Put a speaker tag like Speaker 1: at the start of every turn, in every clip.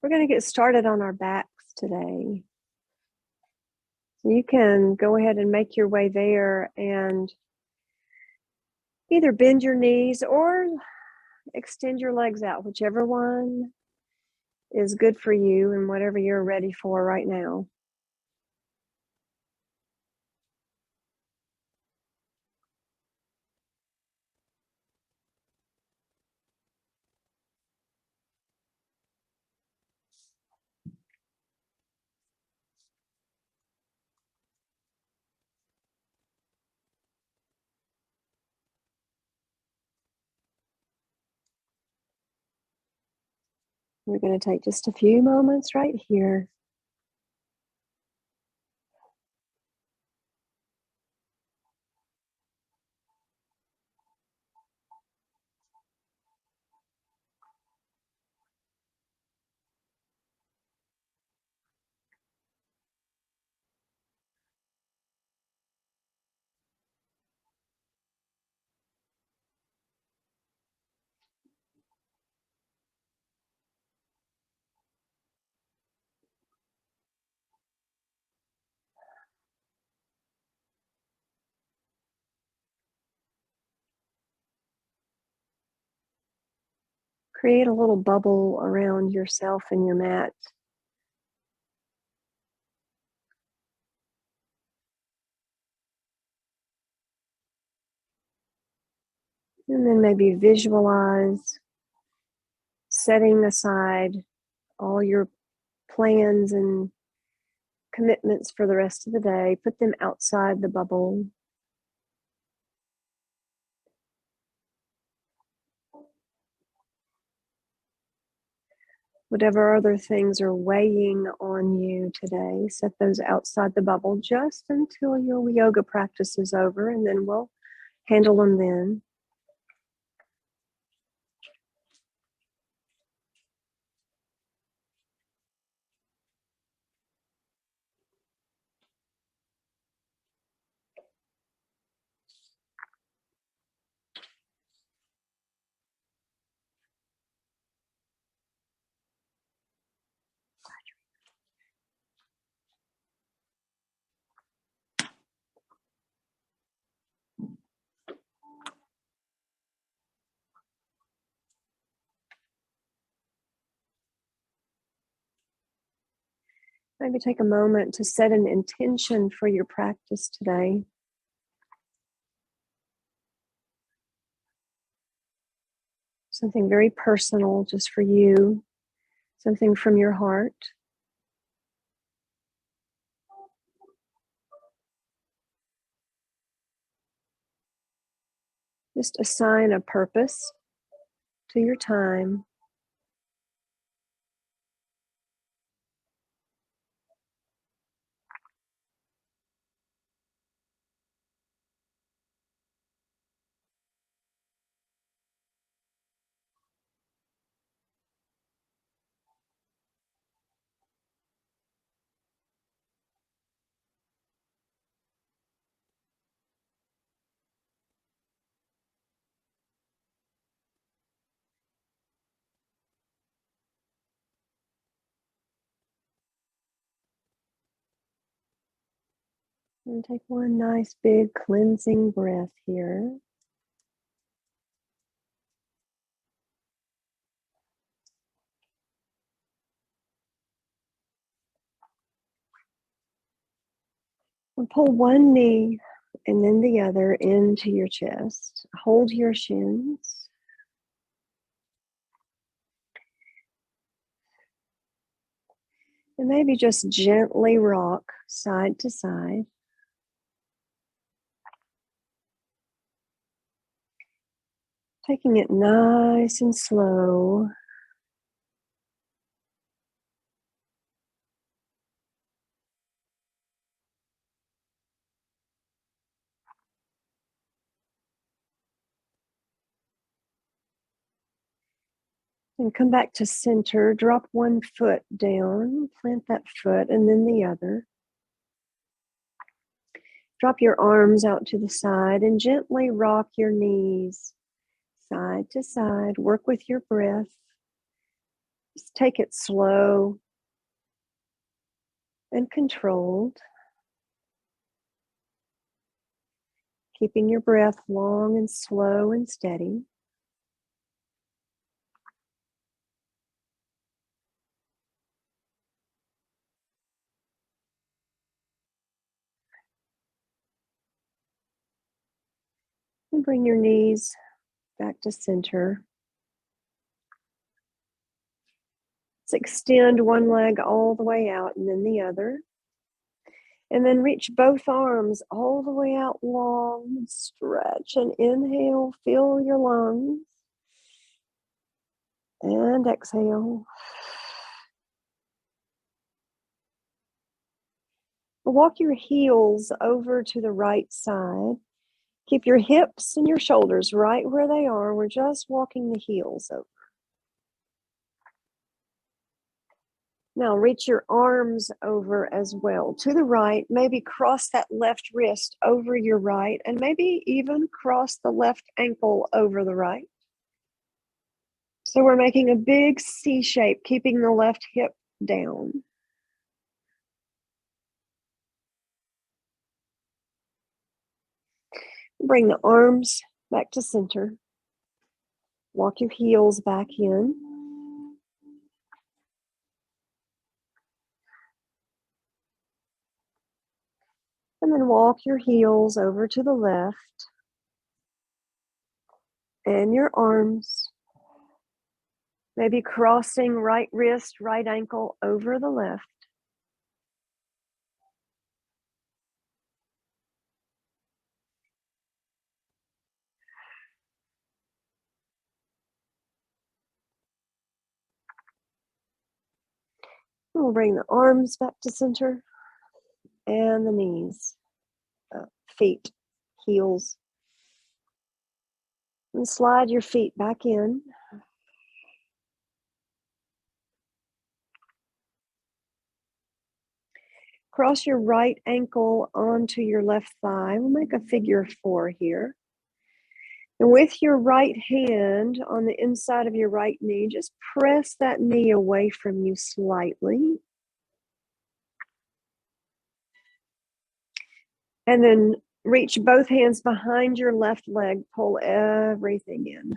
Speaker 1: We're going to get started on our backs today. So you can go ahead and make your way there and either bend your knees or extend your legs out, whichever one is good for you and whatever you're ready for right now. We're going to take just a few moments right here. Create a little bubble around yourself and your mat. And then maybe visualize setting aside all your plans and commitments for the rest of the day. Put them outside the bubble. Whatever other things are weighing on you today, set those outside the bubble just until your yoga practice is over, and then we'll handle them then. Maybe take a moment to set an intention for your practice today. Something very personal just for you, something from your heart. Just assign a purpose to your time. And take one nice big cleansing breath here. And pull one knee and then the other into your chest. Hold your shins. And maybe just gently rock side to side. Taking it nice and slow. And come back to center. Drop one foot down. Plant that foot and then the other. Drop your arms out to the side and gently rock your knees side to side. Work with your breath. Just take it slow and controlled, keeping your breath long and slow and steady. And bring your knees back to center. Let's extend one leg all the way out and then the other. And then reach both arms all the way out long and stretch and inhale, fill your lungs. And exhale. Walk your heels over to the right side. Keep your hips and your shoulders right where they are. We're just walking the heels over. Now reach your arms over as well to the right. Maybe cross that left wrist over your right, and maybe even cross the left ankle over the right. So we're making a big C shape, keeping the left hip down. Bring the arms back to center. Walk your heels back in. And then walk your heels over to the left. And your arms. Maybe crossing right wrist, right ankle over the left. We'll bring the arms back to center and the knees, feet, heels. And slide your feet back in. Cross your right ankle onto your left thigh. We'll make a figure 4 here. And with your right hand on the inside of your right knee, just press that knee away from you slightly. And then reach both hands behind your left leg, pull everything in.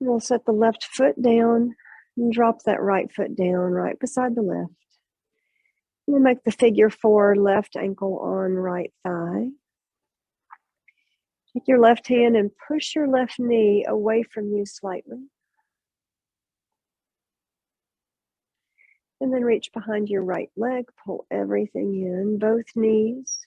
Speaker 1: And we'll set the left foot down and drop that right foot down right beside the left. We'll make the figure 4, left ankle on right thigh. Take your left hand and push your left knee away from you slightly. And then reach behind your right leg, pull everything in, both knees.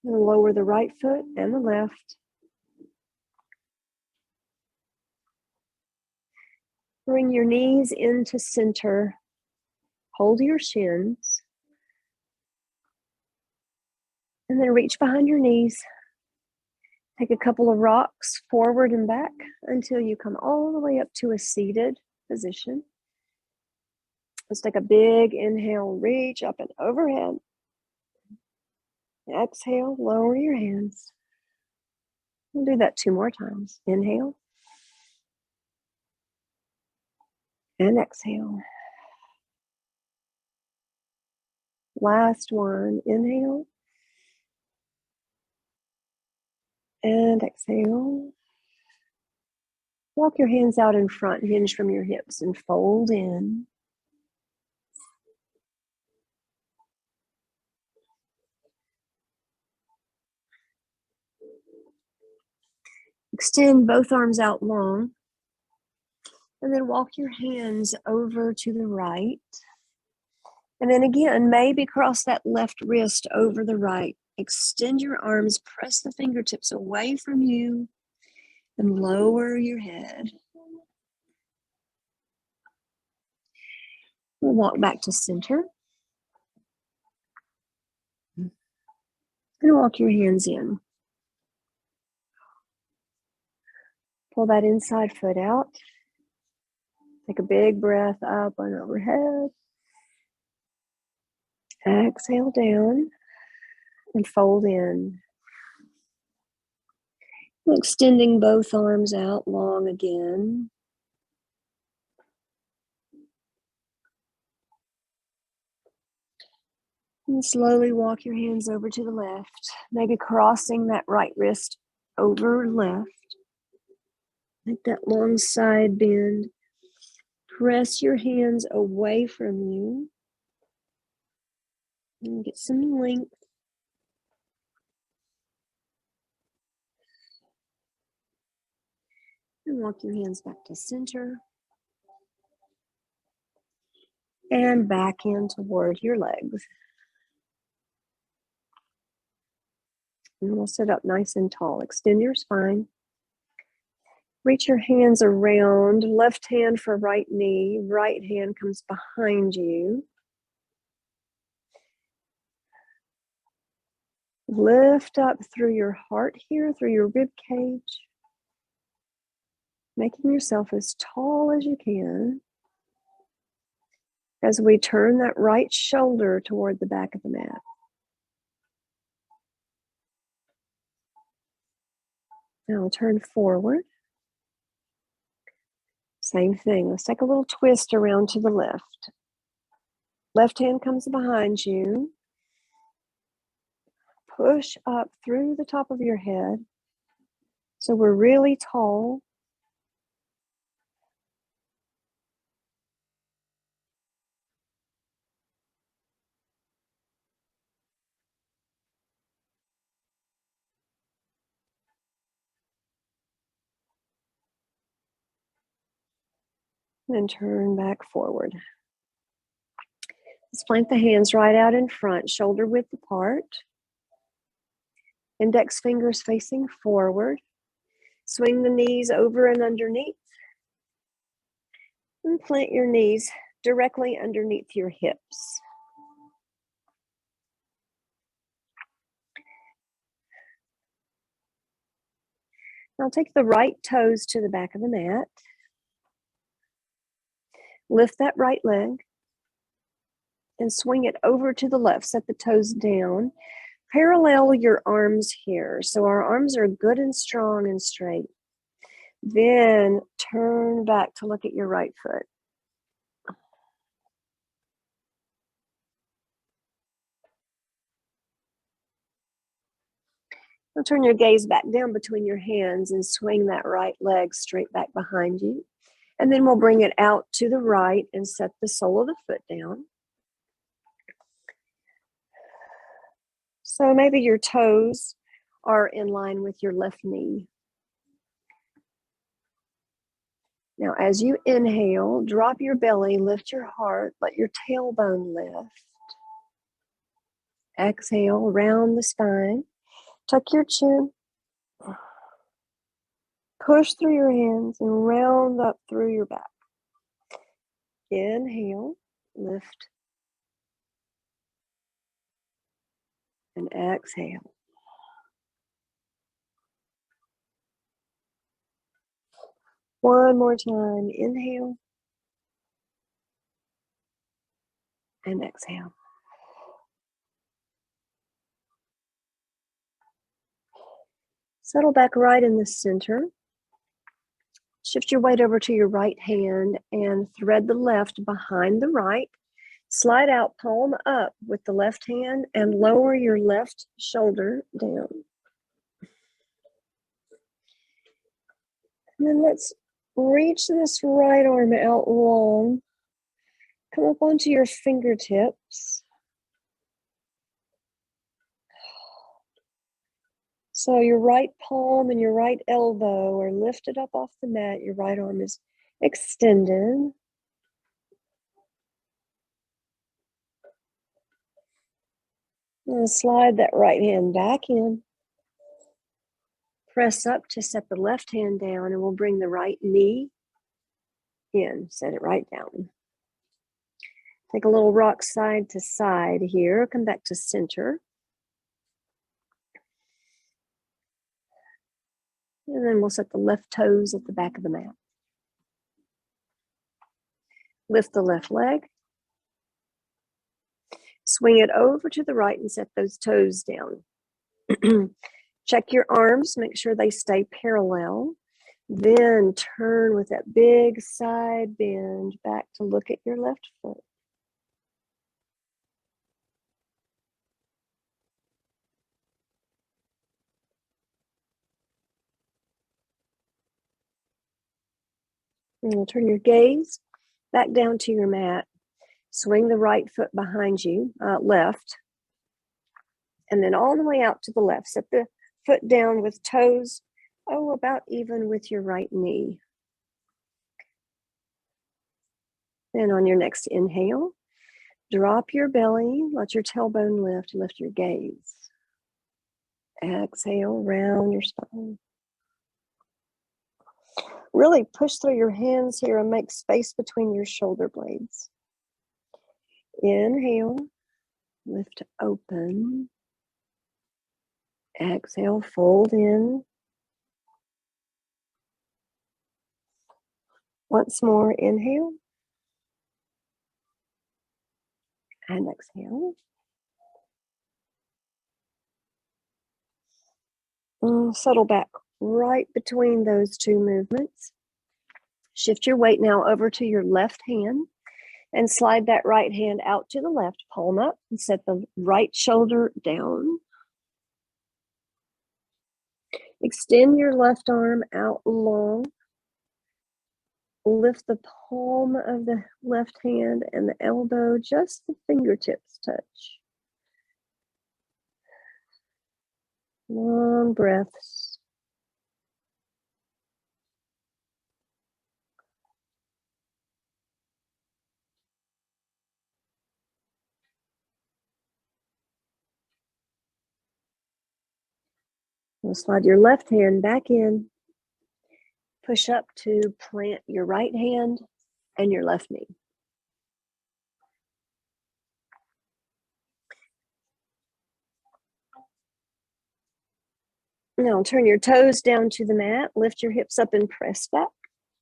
Speaker 1: And lower the right foot and the left. Bring your knees into center. Hold your shins. And then reach behind your knees. Take a couple of rocks forward and back until you come all the way up to a seated position. Let's take a big inhale, reach up and overhead. Exhale, lower your hands. We'll do that 2 more times. Inhale. And exhale. Last one. Inhale. And exhale. Walk your hands out in front, hinge from your hips, and fold in. Extend both arms out long. And then walk your hands over to the right. And then again, maybe cross that left wrist over the right. Extend your arms, press the fingertips away from you, and lower your head. We'll walk back to center. And walk your hands in. Pull that inside foot out. Take a big breath up and overhead. Exhale down and fold in. Extending both arms out long again. And slowly walk your hands over to the left, maybe crossing that right wrist over left. Make that long side bend. Press your hands away from you. And get some length. And walk your hands back to center. And back in toward your legs. And we'll sit up nice and tall. Extend your spine. Reach your hands around. Left hand for right knee. Right hand comes behind you. Lift up through your heart here, through your rib cage. Making yourself as tall as you can. As we turn that right shoulder toward the back of the mat. Now turn forward. Same thing. Let's take a little twist around to the left. Left hand comes behind you. Push up through the top of your head. So we're really tall. And turn back forward. Let's plant the hands right out in front, shoulder width apart. Index fingers facing forward. Swing the knees over and underneath. And plant your knees directly underneath your hips. Now take the right toes to the back of the mat. Lift that right leg and swing it over to the left. Set the toes down. Parallel your arms here. So our arms are good and strong and straight. Then turn back to look at your right foot. Now turn your gaze back down between your hands and swing that right leg straight back behind you. And then we'll bring it out to the right and set the sole of the foot down. So maybe your toes are in line with your left knee. Now, as you inhale, drop your belly, lift your heart, let your tailbone lift. Exhale, round the spine, tuck your chin, push through your hands and round up through your back. Inhale, lift, and exhale. One more time, inhale, and exhale. Settle back right in the center. Shift your weight over to your right hand and thread the left behind the right. Slide out palm up with the left hand and lower your left shoulder down. And then let's reach this right arm out long. Come up onto your fingertips. So your right palm and your right elbow are lifted up off the mat. Your right arm is extended. And slide that right hand back in. Press up to set the left hand down, and we'll bring the right knee in. Set it right down. Take a little rock side to side here. Come back to center. And then we'll set the left toes at the back of the mat. Lift the left leg. Swing it over to the right and set those toes down. Check your arms, make sure they stay parallel. Then turn with that big side bend back to look at your left foot. And you'll turn your gaze back down to your mat. Swing the right foot behind you, left. And then all the way out to the left. Set the foot down with toes, about even with your right knee. Then on your next inhale, drop your belly, let your tailbone lift your gaze. Exhale, round your spine. Really push through your hands here and make space between your shoulder blades. Inhale, lift open. Exhale, fold in. Once more, inhale. And exhale. Settle back right between those two movements. Shift your weight now over to your left hand and slide that right hand out to the left, palm up, and set the right shoulder down. Extend your left arm out long. Lift the palm of the left hand and the elbow, just the fingertips touch. Long breaths. We'll slide your left hand back in. Push up to plant your right hand and your left knee. Now turn your toes down to the mat. Lift your hips up and press back.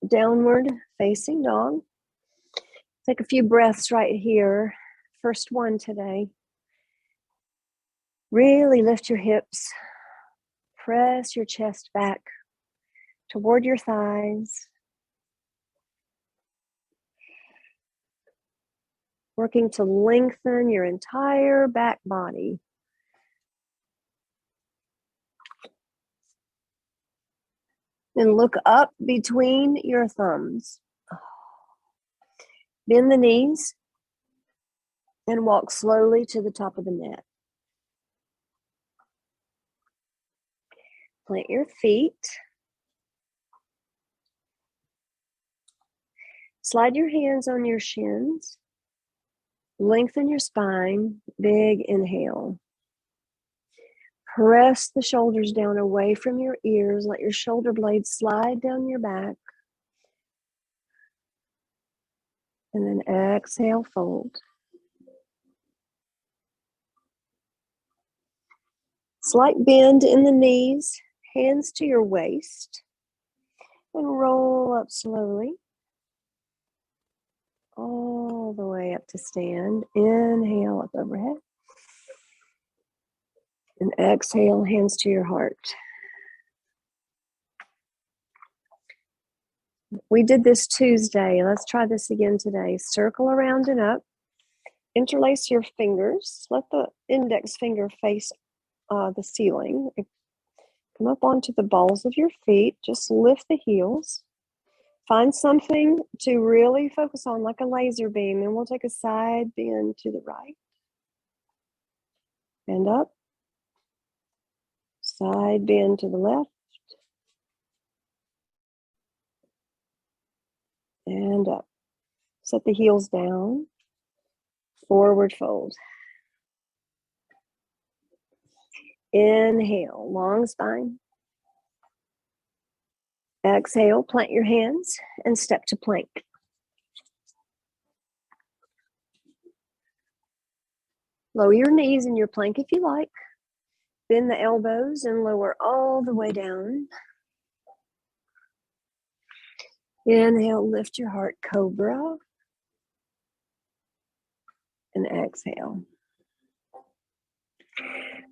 Speaker 1: Downward facing dog. Take a few breaths right here. First one today. Really lift your hips. Press your chest back toward your thighs. Working to lengthen your entire back body. Then look up between your thumbs. Bend the knees and walk slowly to the top of the mat. Plant your feet. Slide your hands on your shins. Lengthen your spine. Big inhale. Press the shoulders down away from your ears. Let your shoulder blades slide down your back. And then exhale, fold. Slight bend in the knees, hands to your waist. And roll up slowly. All the way up to stand. Inhale up overhead. And exhale, hands to your heart. We did this Tuesday. Let's try this again today. Circle around and up. Interlace your fingers. Let the index finger face the ceiling. Come up onto the balls of your feet. Just lift the heels. Find something to really focus on, like a laser beam, and we'll take a side bend to the right. And up. Side bend to the left. And up. Set the heels down. Forward fold. Inhale, long spine. Exhale, plant your hands and step to plank. Lower your knees in your plank if you like. Bend the elbows and lower all the way down. Inhale, lift your heart, cobra. And exhale.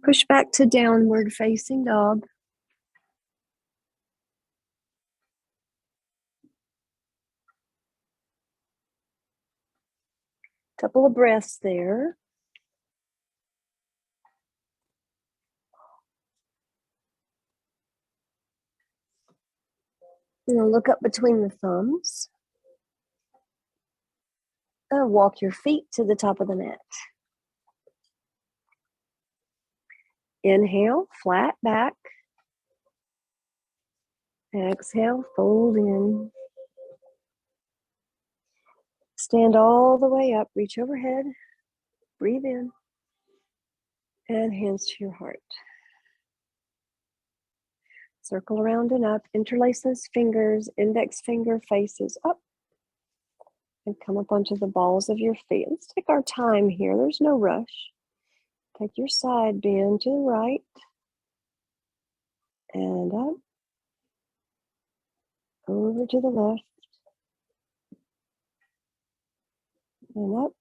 Speaker 1: Push back to downward facing dog. Couple of breaths there. Look up between the thumbs. Walk your feet to the top of the mat. Inhale, flat back. Exhale, fold in. Stand all the way up, reach overhead, breathe in, and hands to your heart. Circle around and up, interlace those fingers, index finger faces up, and come up onto the balls of your feet. Let's take our time here, there's no rush. Take your side bend to the right, and up, over to the left, and up.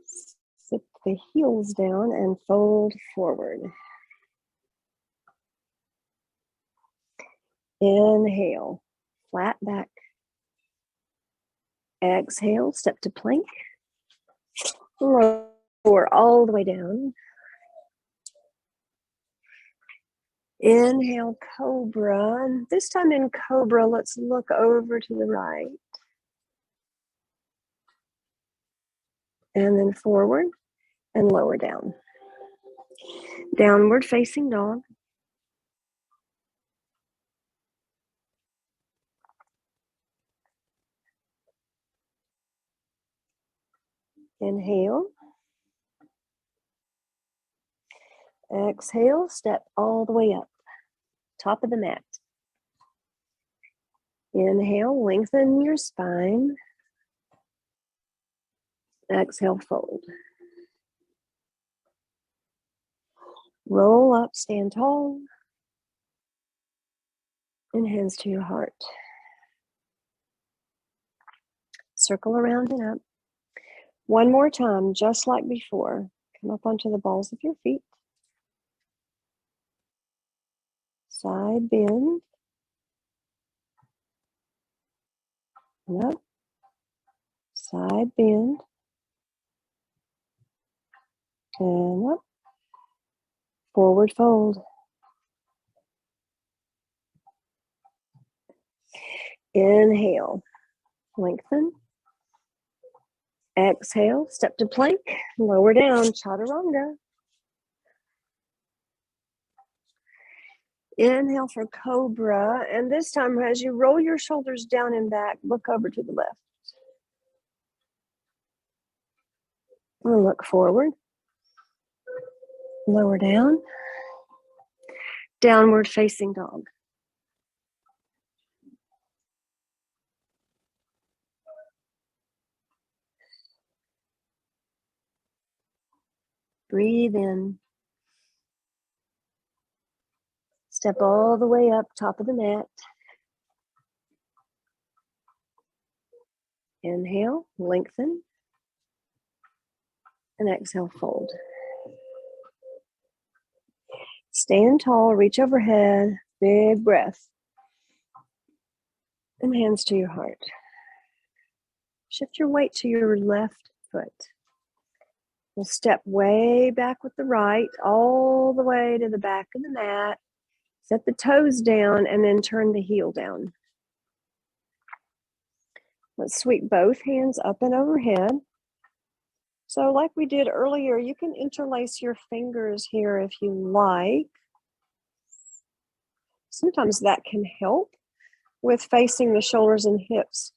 Speaker 1: Sit the heels down and fold forward. Inhale, flat back. Exhale, step to plank. Lower all the way down. Inhale, cobra. And this time in cobra, let's look over to the right. And then forward and lower down. Downward facing dog. Inhale. Exhale, step all the way up. Top of the mat. Inhale, lengthen your spine. Exhale, fold. Roll up, stand tall. And hands to your heart. Circle around and up. One more time, just like before. Come up onto the balls of your feet. Side bend. And up. Side bend. And up. Forward fold. Inhale. Lengthen. Exhale. Step to plank. Lower down. Chaturanga. Inhale for cobra. And this time, as you roll your shoulders down and back, look over to the left. And look forward. Lower down. Downward facing dog. Breathe in. Step all the way up, top of the mat. Inhale, lengthen. And exhale, fold. Stand tall, reach overhead, big breath. And hands to your heart. Shift your weight to your left foot. We'll step way back with the right, all the way to the back of the mat. Set the toes down and then turn the heel down. Let's sweep both hands up and overhead. So like we did earlier, you can interlace your fingers here if you like. Sometimes that can help with facing the shoulders and hips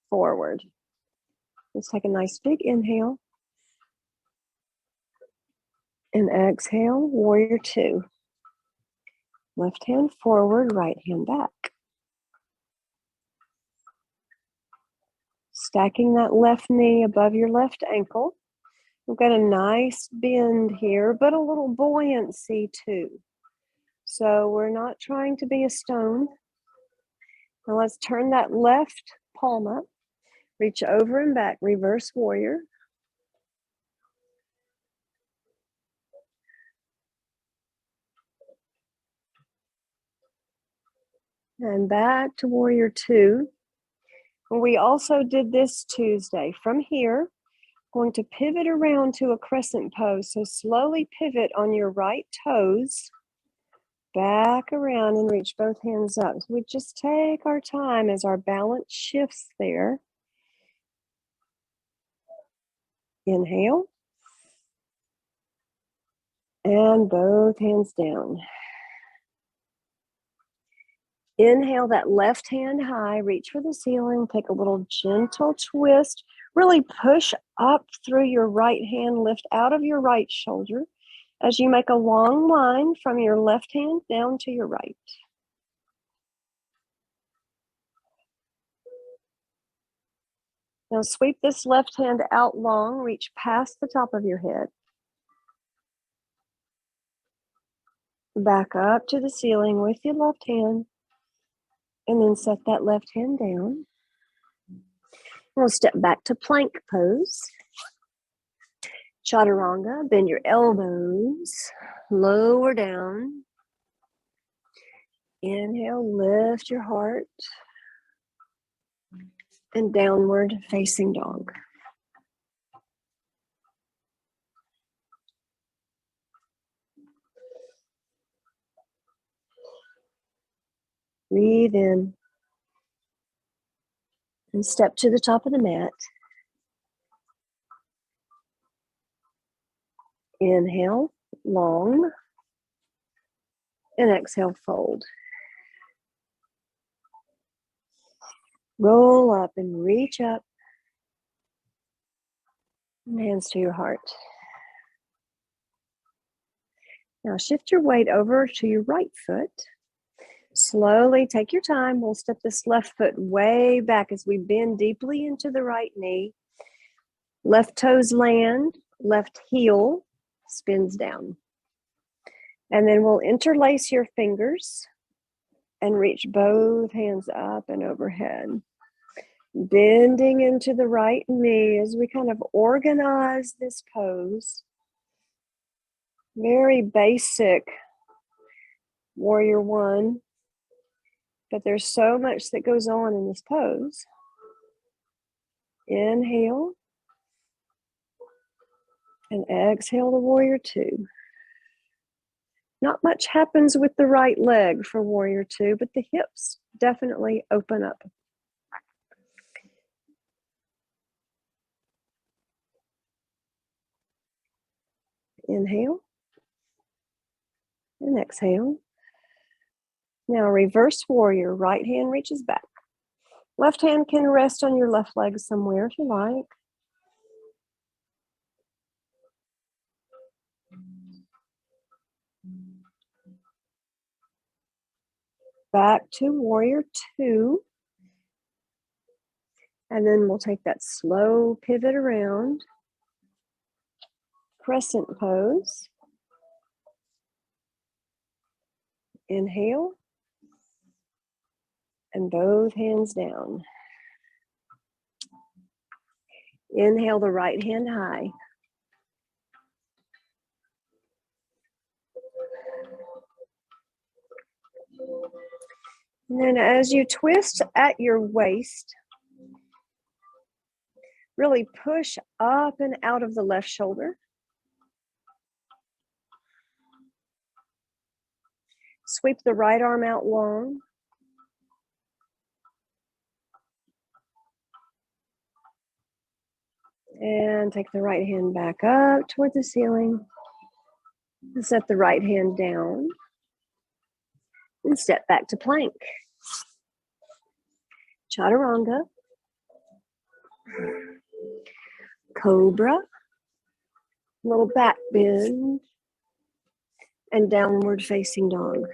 Speaker 1: forward. Let's take a nice big inhale. And exhale, warrior two. Left hand forward, right hand back. Stacking that left knee above your left ankle. We've got a nice bend here, but a little buoyancy too. So we're not trying to be a stone. Now let's turn that left palm up. Reach over and back, reverse warrior. And back to warrior two. We also did this Tuesday. From here, going to pivot around to a crescent pose. So slowly pivot on your right toes, back around and reach both hands up. So we just take our time as our balance shifts there. Inhale. And both hands down. Inhale that left hand high, reach for the ceiling, take a little gentle twist. Really push up through your right hand, lift out of your right shoulder as you make a long line from your left hand down to your right. Now sweep this left hand out long, reach past the top of your head. Back up to the ceiling with your left hand, and then set that left hand down. We'll step back to plank pose. Chaturanga, bend your elbows, lower down. Inhale, lift your heart, and downward facing dog. Breathe in and step to the top of the mat. Inhale, long, and exhale, fold. Roll up and reach up. And hands to your heart. Now shift your weight over to your right foot. Slowly take your time. We'll step this left foot way back as we bend deeply into the right knee. Left toes land, left heel spins down. And then we'll interlace your fingers and reach both hands up and overhead. Bending into the right knee as we kind of organize this pose. Very basic warrior one, but there's so much that goes on in this pose. Inhale and exhale to warrior two. Not much happens with the right leg for warrior two, but the hips definitely open up. Inhale and exhale. Now reverse warrior, right hand reaches back. Left hand can rest on your left leg somewhere if you like. Back to warrior two. And then we'll take that slow pivot around. Crescent pose. Inhale. And both hands down. Inhale the right hand high. And then as you twist at your waist, really push up and out of the left shoulder. Sweep the right arm out long. And take the right hand back up toward the ceiling. And set the right hand down. And step back to plank. Chaturanga. Cobra. Little back bend. And downward facing dog.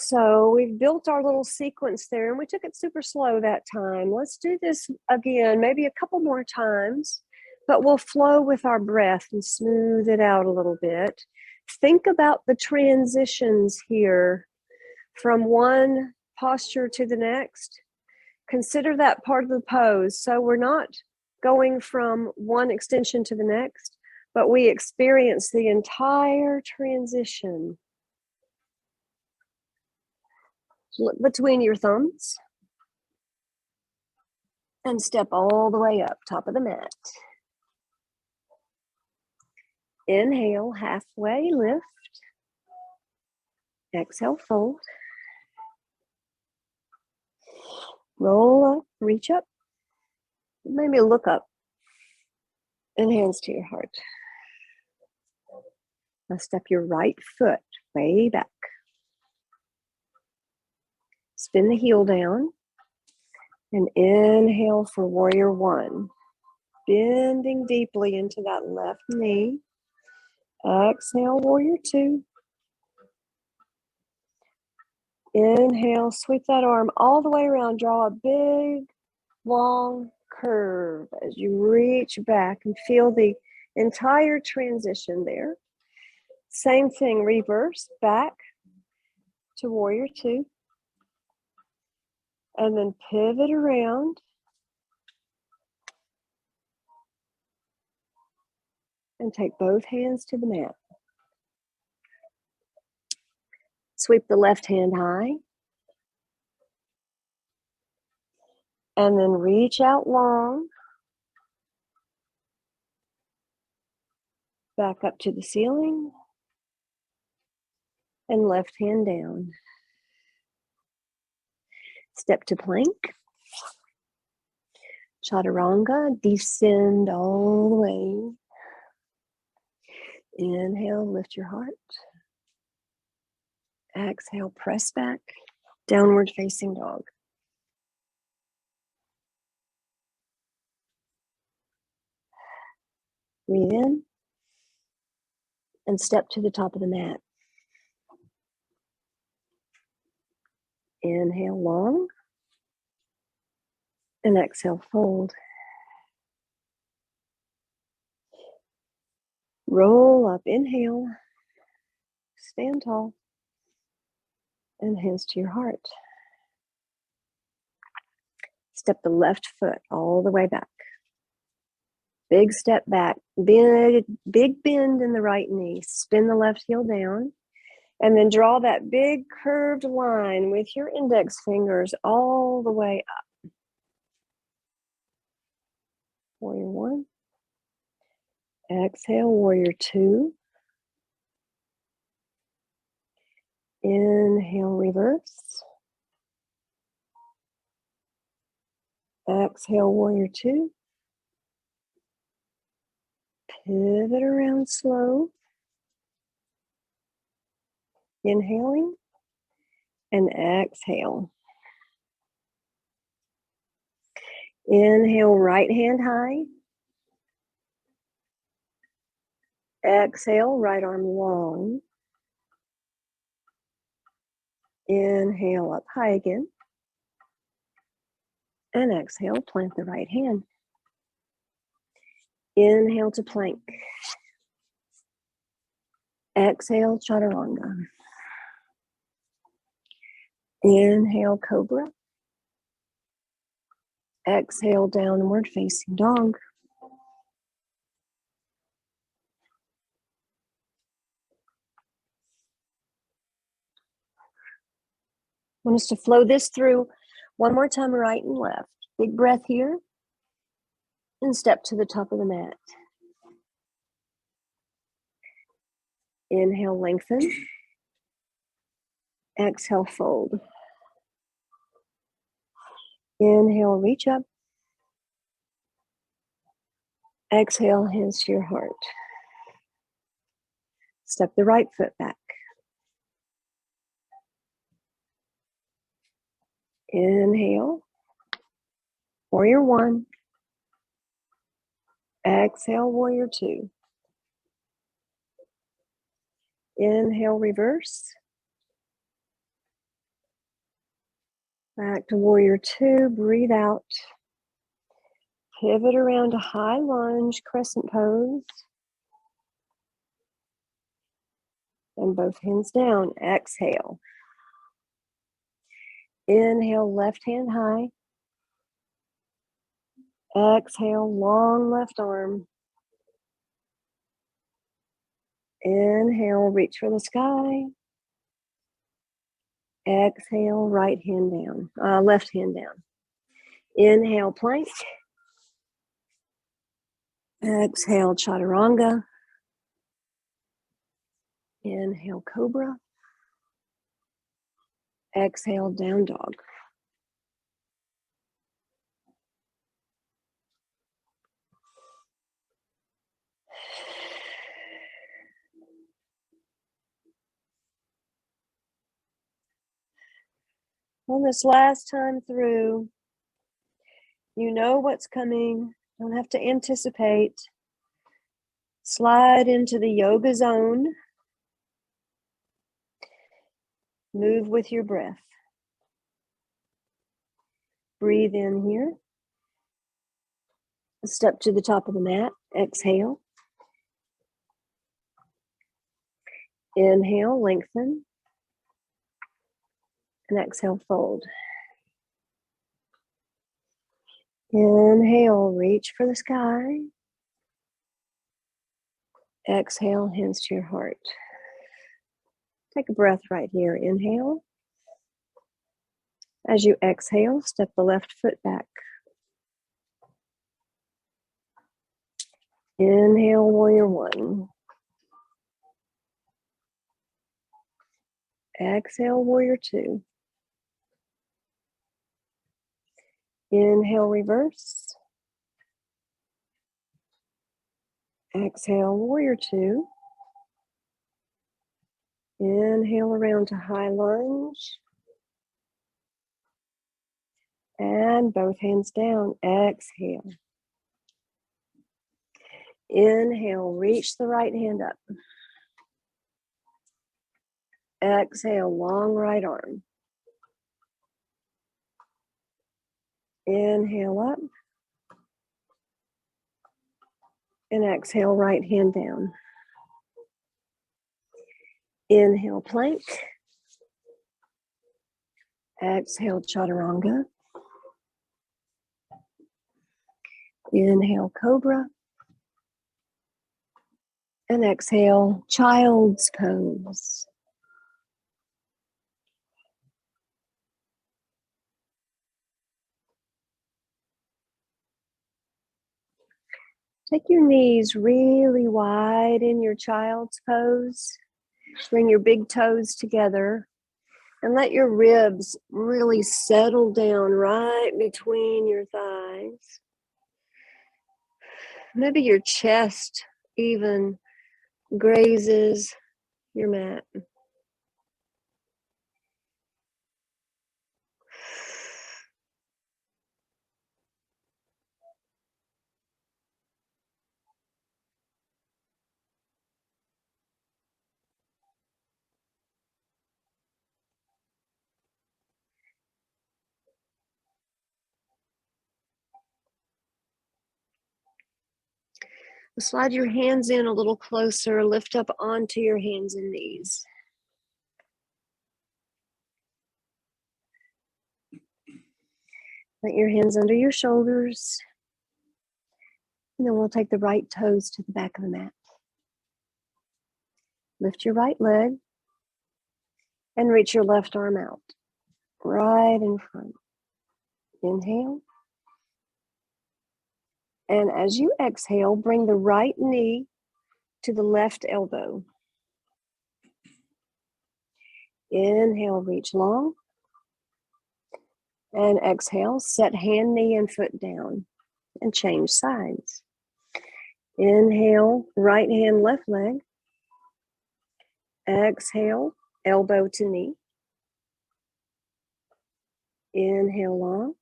Speaker 1: So we've built our little sequence there, and we took it super slow that time. Let's do this again, maybe a couple more times, but we'll flow with our breath and smooth it out a little bit. Think about the transitions here from one posture to the next. Consider that part of the pose. So we're not going from one extension to the next, but we experience the entire transition. Look between your thumbs and step all the way up, top of the mat. Inhale, halfway lift. Exhale, fold. Roll up, reach up. Maybe look up. And hands to your heart. Now step your right foot way back. Spin the heel down. And inhale for warrior one. Bending deeply into that left knee. Exhale, warrior two. Inhale, sweep that arm all the way around. Draw a big, long curve as you reach back and feel the entire transition there. Same thing, reverse, back to warrior two. And then pivot around. And take both hands to the mat. Sweep the left hand high. And then reach out long. Back up to the ceiling. And left hand down. Step to plank. Chaturanga, descend all the way. Inhale, lift your heart. Exhale, press back. Downward facing dog. Breathe in. And step to the top of the mat. Inhale long. And exhale, fold. Roll up, inhale. Stand tall. And hands to your heart. Step the left foot all the way back. Big step back. Big bend in the right knee. Spin the left heel down. And then draw that big curved line with your index fingers all the way up. Warrior one. Exhale, warrior two. Inhale, reverse. Exhale, warrior two. Pivot around slow. Inhaling and exhale. Inhale, right hand high. Exhale, right arm long. Inhale, up high again. And exhale, plant the right hand. Inhale to plank. Exhale, chaturanga. Inhale, cobra. Exhale, downward facing dog. I want us to flow this through one more time, right and left. Big breath here. And step to the top of the mat. Inhale, lengthen. Exhale, fold. Inhale, reach up. Exhale, hands to your heart. Step the right foot back. Inhale. Warrior one. Exhale, warrior two. Inhale, reverse. Back to warrior two, breathe out. Pivot around to high lunge, crescent pose. And both hands down, exhale. Inhale, left hand high. Exhale, long left arm. Inhale, reach for the sky. Exhale, right hand down, left hand down. Inhale, plank. Exhale, chaturanga. Inhale, cobra. Exhale, down dog. On this last time through, you know what's coming. Don't have to anticipate. Slide into the yoga zone. Move with your breath. Breathe in here. Step to the top of the mat. Exhale. Inhale, lengthen. And exhale, fold. Inhale, reach for the sky. Exhale, hands to your heart. Take a breath right here. Inhale. As you exhale, step the left foot back. Inhale, warrior one. Exhale, warrior two. Inhale, reverse. Exhale, warrior two. Inhale around to high lunge. And both hands down. Exhale. Inhale, reach the right hand up. Exhale, long right arm. Inhale up. And exhale, right hand down. Inhale, plank. Exhale, chaturanga. Inhale, cobra. And exhale, child's pose. Take your knees really wide in your child's pose. Bring your big toes together and let your ribs really settle down right between your thighs. Maybe your chest even grazes your mat. Slide your hands in a little closer, lift up onto your hands and knees. Put your hands under your shoulders. And then we'll take the right toes to the back of the mat. Lift your right leg and reach your left arm out, right in front. Inhale. And as you exhale, bring the right knee to the left elbow. Inhale, reach long. And exhale, set hand, knee, and foot down and change sides. Inhale, right hand, left leg. Exhale, elbow to knee. Inhale long.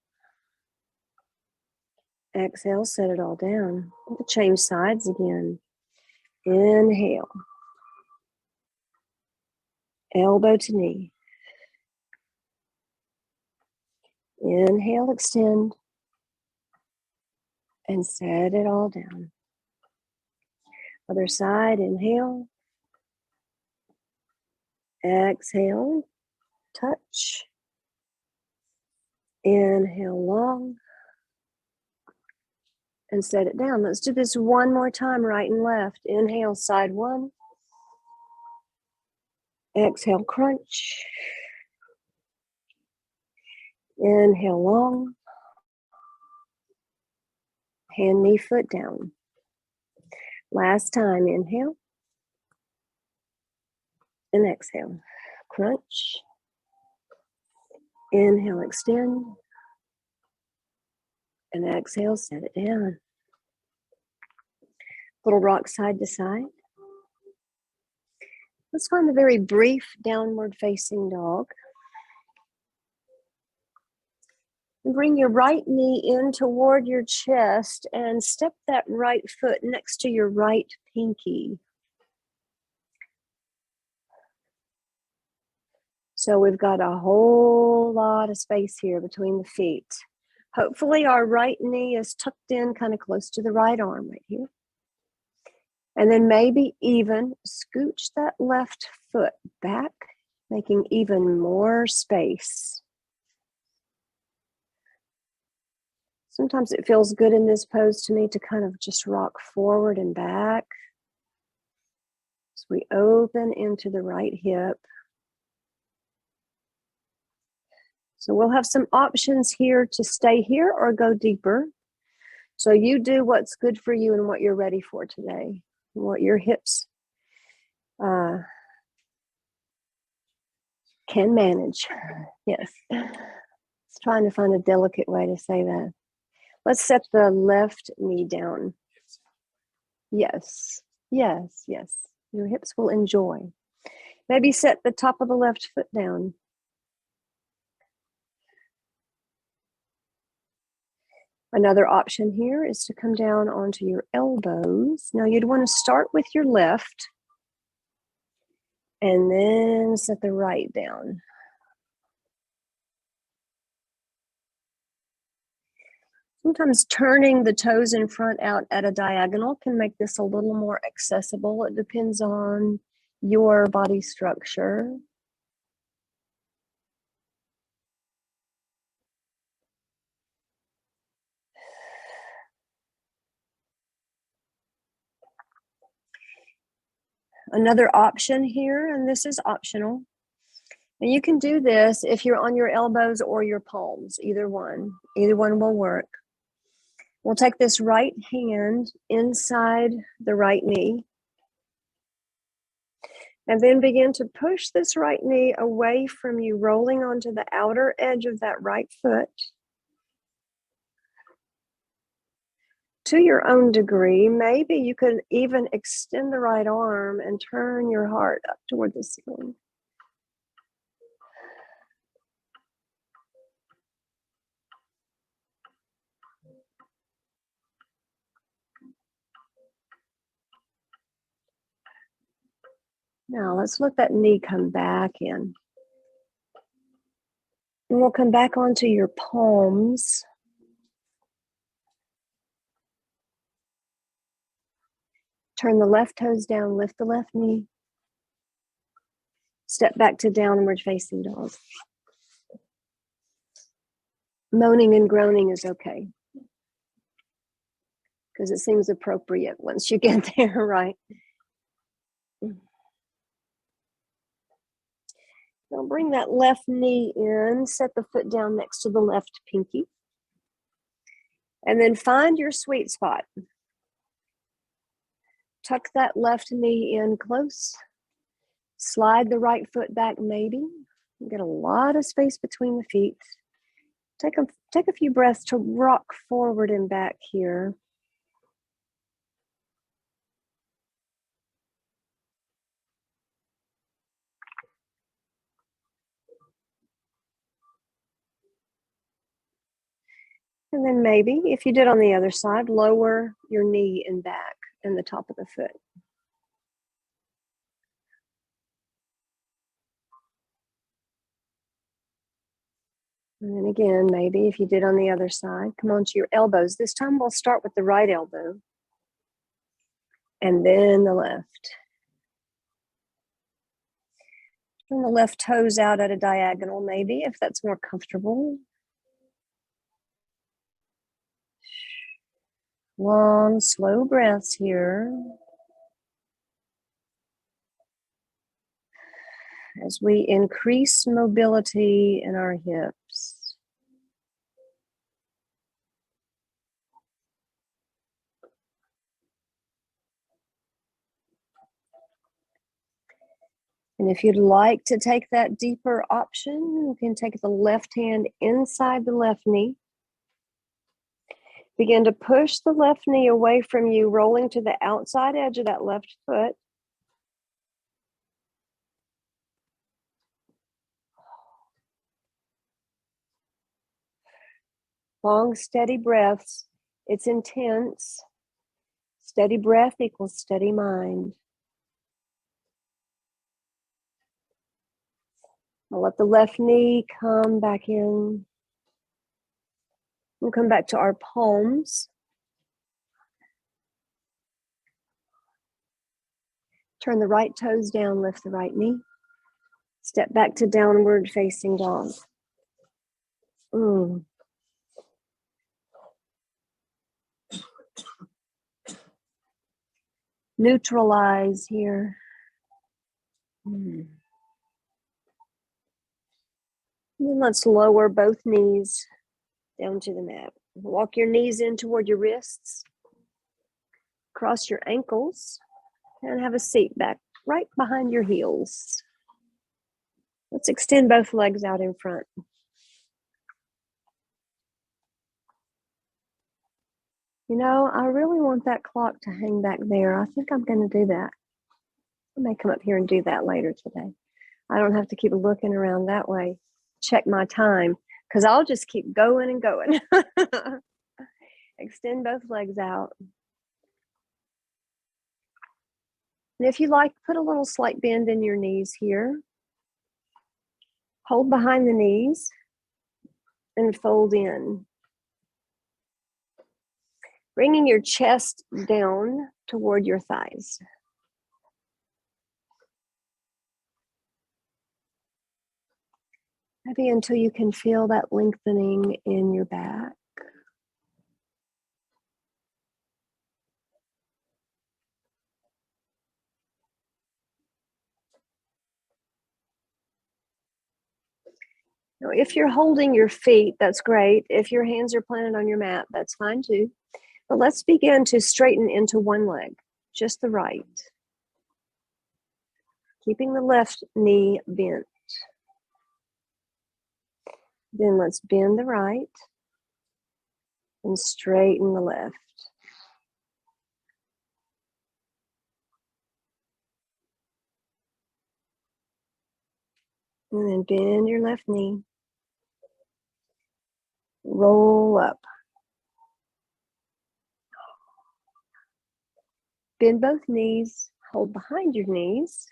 Speaker 1: Exhale, set it all down. We'll change sides again. Inhale. Elbow to knee. Inhale, extend, and set it all down. Other side, inhale. Exhale, touch. Inhale long. And set it down. Let's do this one more time, right and left. Inhale, side one. Exhale, crunch. Inhale, long. Hand, knee, foot down. Last time, inhale. And exhale. Crunch. Inhale, extend. And exhale, set it down. Little rock side to side. Let's find a very brief downward facing dog. And bring your right knee in toward your chest and step that right foot next to your right pinky. So we've got a whole lot of space here between the feet. Hopefully our right knee is tucked in kind of close to the right arm right here. And then maybe even scooch that left foot back, making even more space. Sometimes it feels good in this pose to me to kind of just rock forward and back. So we open into the right hip. So we'll have some options here to stay here or go deeper. So you do what's good for you and what you're ready for today, what your hips can manage. Yes. It's trying to find a delicate way to say that. Let's set the left knee down. Yes, yes, yes. Your hips will enjoy. Maybe set the top of the left foot down. Another option here is to come down onto your elbows. Now you'd want to start with your left and then set the right down. Sometimes turning the toes in front out at a diagonal can make this a little more accessible. It depends on your body structure. Another option here, and this is optional, and you can do this if you're on your elbows or your palms, either one will work. We'll take this right hand inside the right knee and then begin to push this right knee away from you, rolling onto the outer edge of that right foot. To your own degree, maybe you could even extend the right arm and turn your heart up toward the ceiling. Now let's let that knee come back in. And we'll come back onto your palms. Turn the left toes down, lift the left knee. Step back to downward facing dog. Moaning and groaning is okay, because it seems appropriate once you get there, right? Now bring that left knee in, set the foot down next to the left pinky, and then find your sweet spot. Tuck that left knee in close. Slide the right foot back maybe. Get a lot of space between the feet. Take a few breaths to rock forward and back here. And then maybe, if you did on the other side, lower your knee and back and the top of the foot. And then again, maybe if you did on the other side, come onto your elbows. This time we'll start with the right elbow and then the left. Turn the left toes out at a diagonal, maybe, if that's more comfortable. Long, slow breaths here as we increase mobility in our hips. And if you'd like to take that deeper option, you can take the left hand inside the left knee. Begin to push the left knee away from you, rolling to the outside edge of that left foot. Long, steady breaths. It's intense. Steady breath equals steady mind. I'll let the left knee come back in. We'll come back to our palms. Turn the right toes down, lift the right knee. Step back to downward facing dog. Neutralize here. And then let's lower both knees down to the mat. Walk your knees in toward your wrists. Cross your ankles and have a seat back right behind your heels. Let's extend both legs out in front. You know, I really want that clock to hang back there. I think I'm going to do that. I may come up here and do that later today. I don't have to keep looking around that way. Check my time, because I'll just keep going and going. Extend both legs out. And if you like, put a little slight bend in your knees here. Hold behind the knees and fold in. Bringing your chest down toward your thighs. Maybe until you can feel that lengthening in your back. Now, if you're holding your feet, that's great. If your hands are planted on your mat, that's fine too. But let's begin to straighten into one leg, just the right. Keeping the left knee bent. Then let's bend the right and straighten the left. And then bend your left knee. Roll up. Bend both knees, hold behind your knees.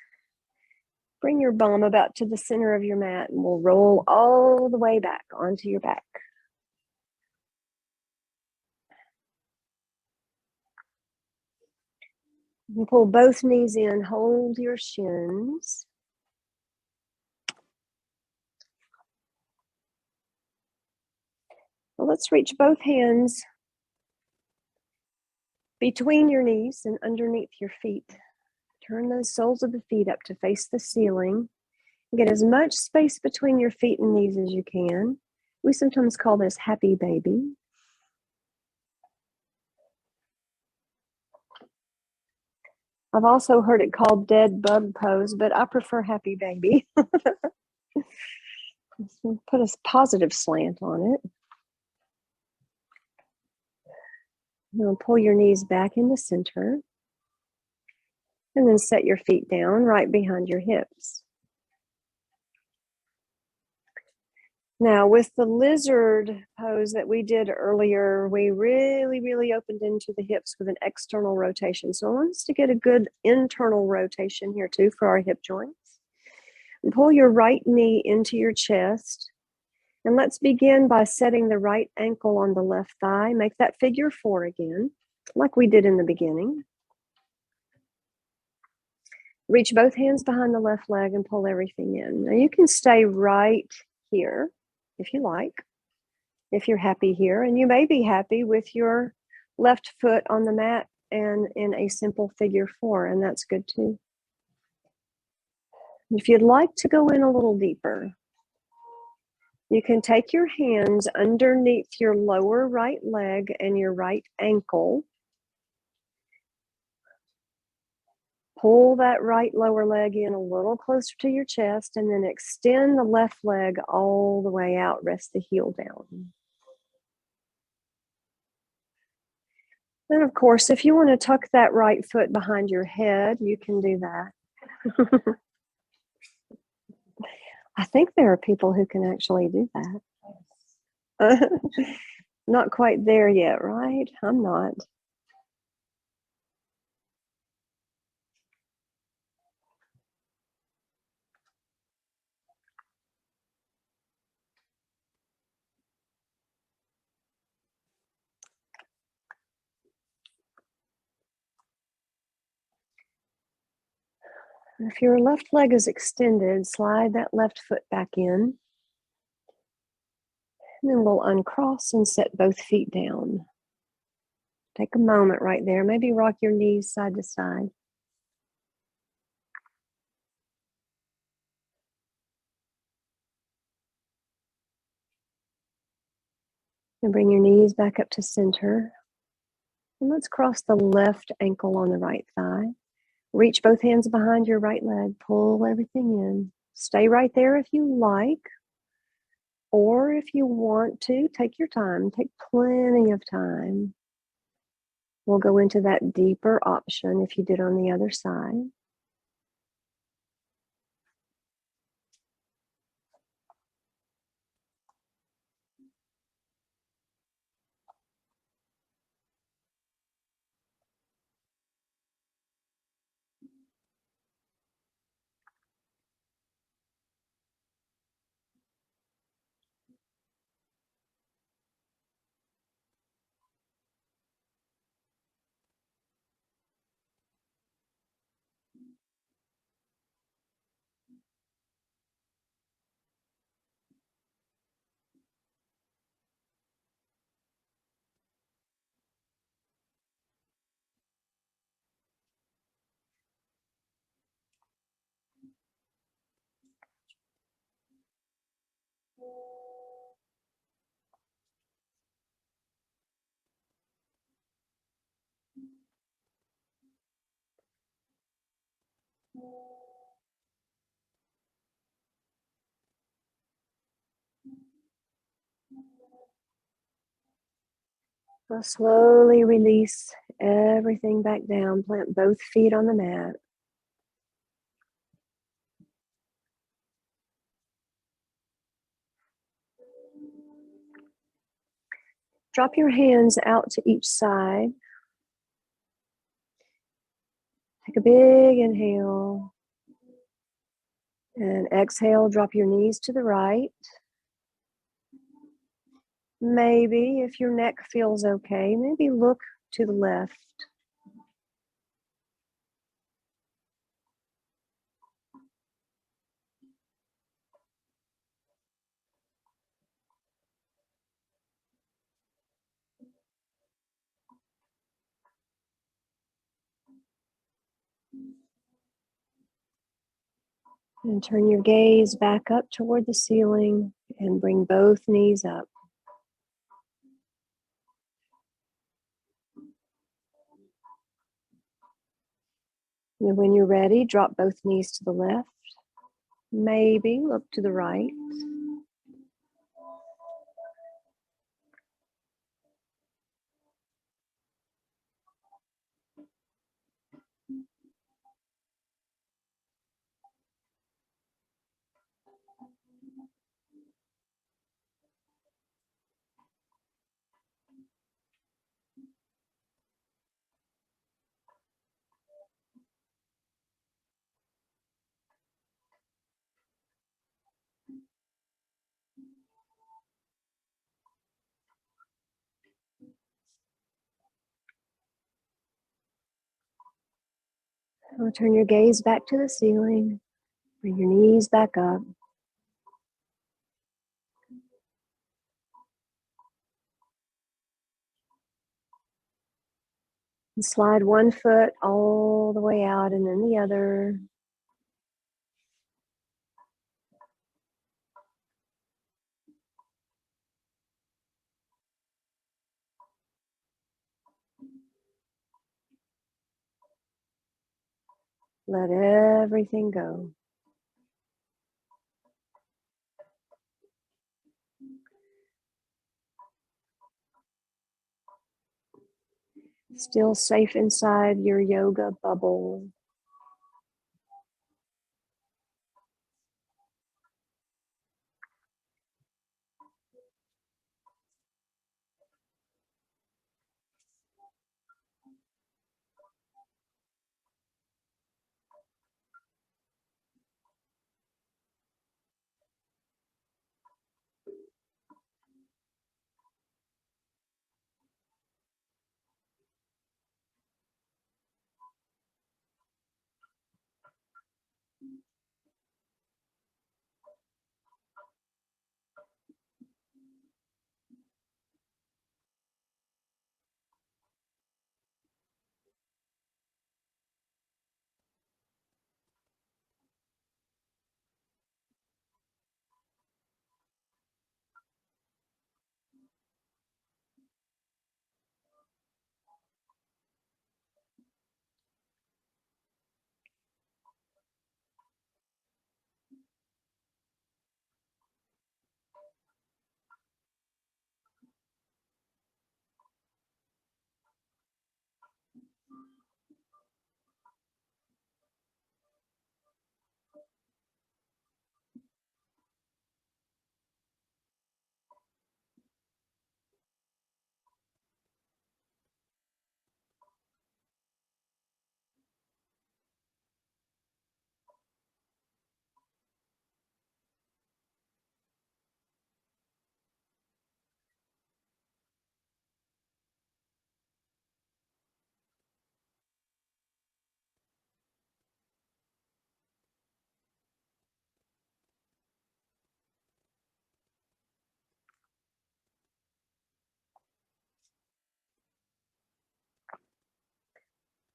Speaker 1: Bring your bum about to the center of your mat and we'll roll all the way back onto your back. And pull both knees in, hold your shins. Well, let's reach both hands between your knees and underneath your feet. Turn those soles of the feet up to face the ceiling. Get as much space between your feet and knees as you can. We sometimes call this happy baby. I've also heard it called dead bug pose, but I prefer happy baby. Put a positive slant on it. Now pull your knees back in the center. And then set your feet down right behind your hips. Now with the lizard pose that we did earlier, we really opened into the hips with an external rotation. So I want us to get a good internal rotation here too for our hip joints. And pull your right knee into your chest And let's begin by setting the right ankle on the left thigh. Make that figure 4 again, like we did in the beginning. Reach both hands behind the left leg and pull everything in. Now you can stay right here if you like, if you're happy here. And you may be happy with your left foot on the mat and in a simple figure 4, and that's good too. If you'd like to go in a little deeper, you can take your hands underneath your lower right leg and your right ankle. Pull that right lower leg in a little closer to your chest, and then extend the left leg all the way out. Rest the heel down. Then, of course, if you want to tuck that right foot behind your head, you can do that. I think there are people who can actually do that. Not quite there yet, right? I'm not. If your left leg is extended, slide that left foot back in. And then we'll uncross and set both feet down. Take a moment right there. Maybe rock your knees side to side. And bring your knees back up to center. And let's cross the left ankle on the right thigh. Reach both hands behind your right leg. Pull everything in. Stay right there if you like. Or if you want to, take your time. Take plenty of time. We'll go into that deeper option if you did on the other side. Now slowly release everything back down. Plant both feet on the mat. Drop your hands out to each side. Take a big inhale. And exhale, drop your knees to the right. Maybe, if your neck feels okay, maybe look to the left. And turn your gaze back up toward the ceiling and bring both knees up. And when you're ready, drop both knees to the left. Maybe look to the right. Now turn your gaze back to the ceiling. Bring your knees back up. And slide one foot all the way out and then the other. Let everything go. Still safe inside your yoga bubble.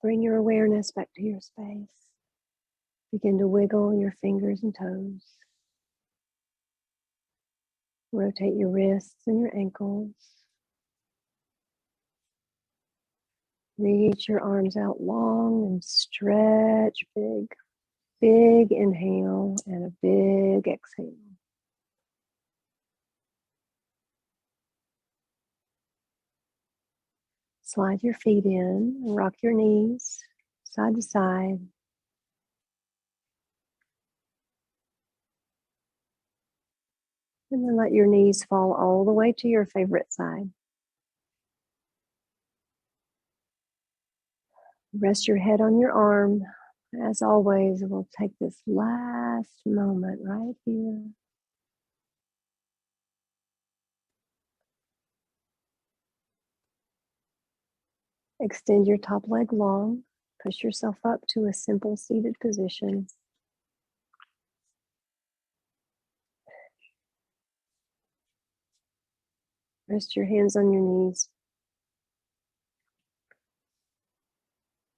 Speaker 1: Bring your awareness back to your space. Begin to wiggle your fingers and toes. Rotate your wrists and your ankles. Reach your arms out long and stretch big. Big inhale and a big exhale. Slide your feet in and rock your knees side to side. And then let your knees fall all the way to your favorite side. Rest your head on your arm. As always, we'll take this last moment right here. Extend your top leg long. Push yourself up to a simple seated position. Rest your hands on your knees.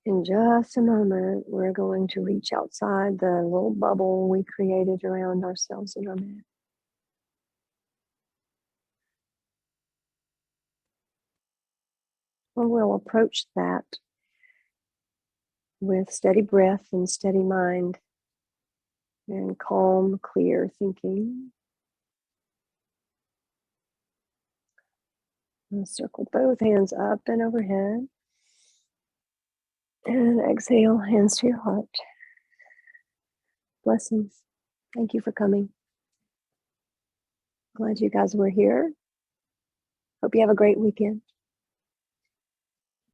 Speaker 1: In just a moment, we're going to reach outside the little bubble we created around ourselves and our mat. And we'll approach that with steady breath and steady mind and calm, clear thinking. And circle both hands up and overhead. And exhale, hands to your heart. Blessings. Thank you for coming. Glad you guys were here. Hope you have a great weekend.